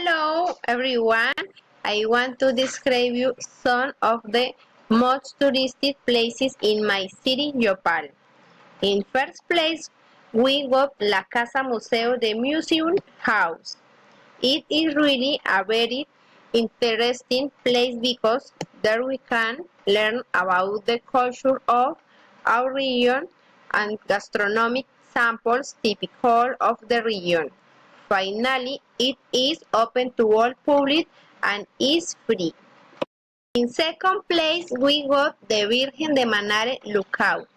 Hello everyone, I want to describe you some of the most touristic places in my city, Yopal. In first place, we got La Casa Museo, the museum house. It is really a very interesting place because there we can learn about the culture of our region and gastronomic samples typical of the region. Finally, it is open to all public and is free. In second place, we got the Virgen de Manare Lookout.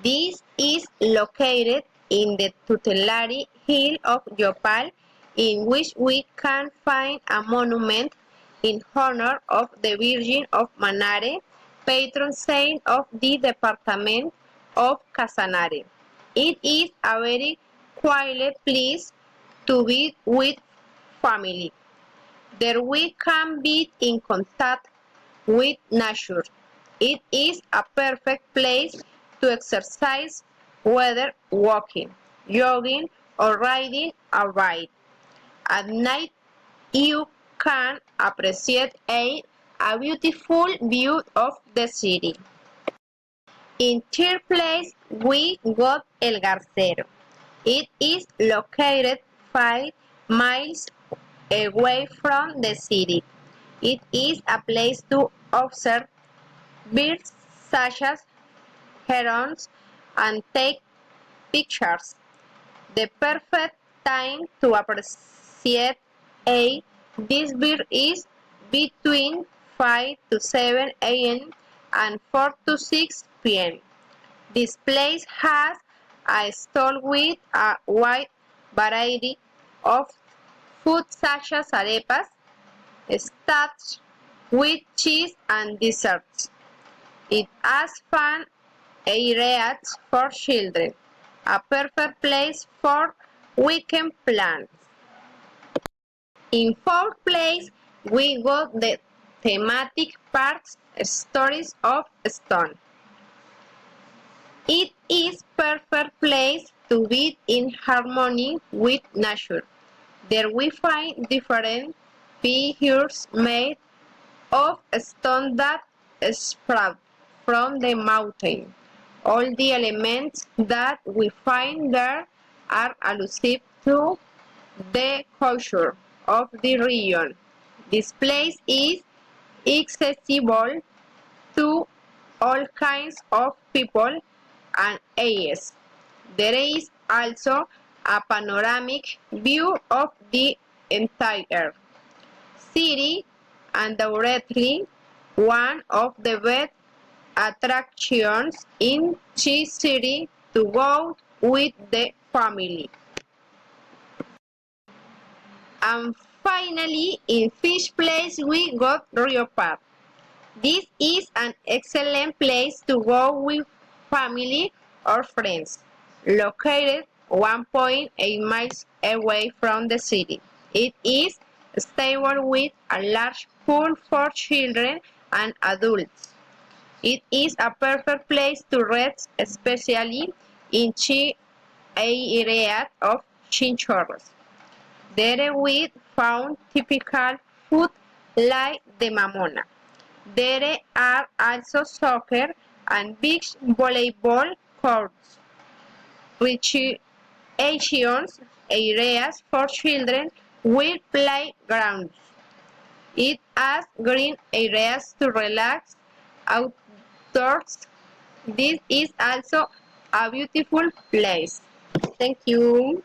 This is located in the tutelary hill of Yopal, in which we can find a monument in honor of the Virgin of Manare, patron saint of the department of Casanare. It is a very quiet place to be with family. There we can be in contact with nature. It is a perfect place to exercise, whether walking, jogging, or riding a bike. At night, you can appreciate a beautiful view of the city. In third place, we got El Garcero. It is located 5 miles away from the city. It is a place to observe birds such as herons and take pictures. The perfect time to appreciate this bird is between 5 to 7 a.m. and 4 to 6 p.m. This place has a stall with a wide variety of food such as arepas, stuffed with cheese and desserts. It has fun areas for children, a perfect place for weekend plans. In fourth place, we got the thematic parks Stories of Stone. It is perfect place to be in harmony with nature. There we find different figures made of stone that sprout from the mountain. All the elements that we find there are allusive to the culture of the region. This place is accessible to all kinds of people and ages. There is also a panoramic view of the entire city and directly one of the best attractions in Chi City to go with the family. And finally, in fifth place, we got Rio Park. This is an excellent place to go with family or friends. Located 1.8 miles away from the city, it is stable with a large pool for children and adults. It is a perfect place to rest, especially in the area of Chinchorros. There we found typical food like the mamona. There are also soccer and beach volleyball courts, recreation areas for children with playgrounds. It has green areas to relax outdoors. This is also a beautiful place. Thank you.